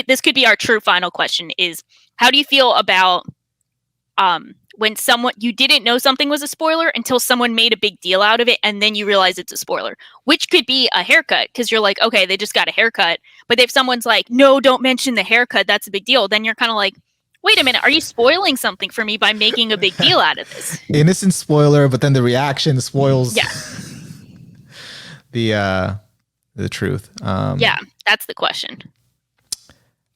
this could be our true final question is, how do you feel about when you didn't know something was a spoiler until someone made a big deal out of it and then you realize it's a spoiler, which could be a haircut because you're like, okay, they just got a haircut. But if someone's like, no, don't mention the haircut, that's a big deal, then you're kind of like, wait a minute, are you spoiling something for me by making a big deal out of this? Innocent spoiler, but then the reaction spoils the truth. Yeah, that's the question.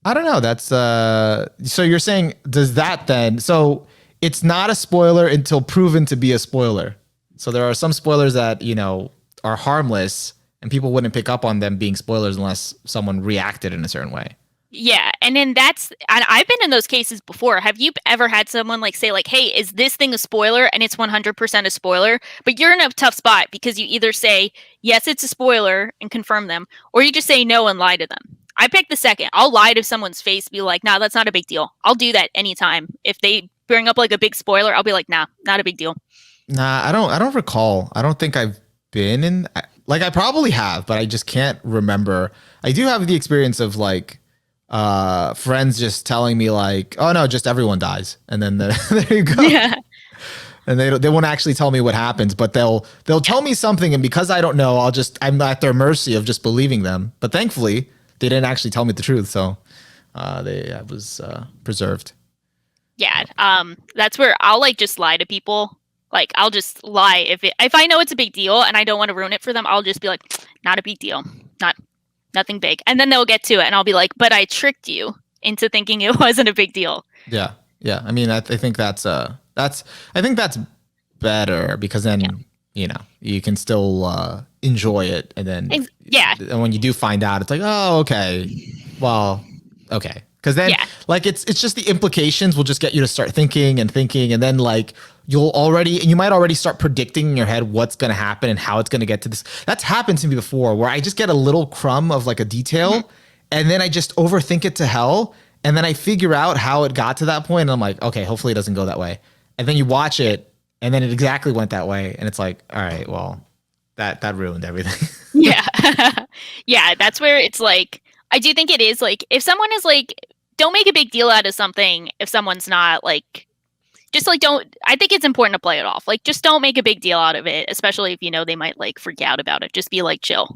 I don't know. That's so you're saying, does that then, so it's not a spoiler until proven to be a spoiler. So there are some spoilers that, you know, are harmless and people wouldn't pick up on them being spoilers unless someone reacted in a certain way. Yeah, and then I've been in those cases before. Have you ever had someone like say like, hey, is this thing a spoiler? And it's 100% a spoiler, but you're in a tough spot because you either say, yes, it's a spoiler and confirm them, or you just say no and lie to them. I pick the second. I'll lie to someone's face, be like, nah, that's not a big deal. I'll do that anytime. If they bring up like a big spoiler, I'll be like, nah, not a big deal. Nah, I don't recall. I don't think I've been in, like, I probably have, but I just can't remember. I do have the experience of like friends just telling me like, oh no, just everyone dies. And then there you go. Yeah. And they won't actually tell me what happens, but they'll tell me something. And because I don't know, I'm at their mercy of just believing them. But thankfully they didn't actually tell me the truth. So I was preserved. Yeah. That's where I'll like just lie to people. Like I'll just lie if I know it's a big deal and I don't want to ruin it for them. I'll just be like, not a big deal, nothing big. And then they'll get to it and I'll be like, but I tricked you into thinking it wasn't a big deal. Yeah. Yeah. I mean, I think that's better because then, you know, you can still enjoy it. And then, and when you do find out, it's like, oh, okay. Well, okay. Cause then like, it's just the implications will just get you to start thinking. And then like, you might already start predicting in your head what's going to happen and how it's going to get to this. That's happened to me before where I just get a little crumb of like a detail and then I just overthink it to hell. And then I figure out how it got to that point. And I'm like, okay, hopefully it doesn't go that way. And then you watch it and then it exactly went that way. And it's like, all right, well, that ruined everything. Yeah. Yeah. That's where it's like, I do think it is like, if someone is like, don't make a big deal out of something if someone's not like, just like I think it's important to play it off. Like, just don't make a big deal out of it, especially if you know they might like freak out about it. Just be like, chill.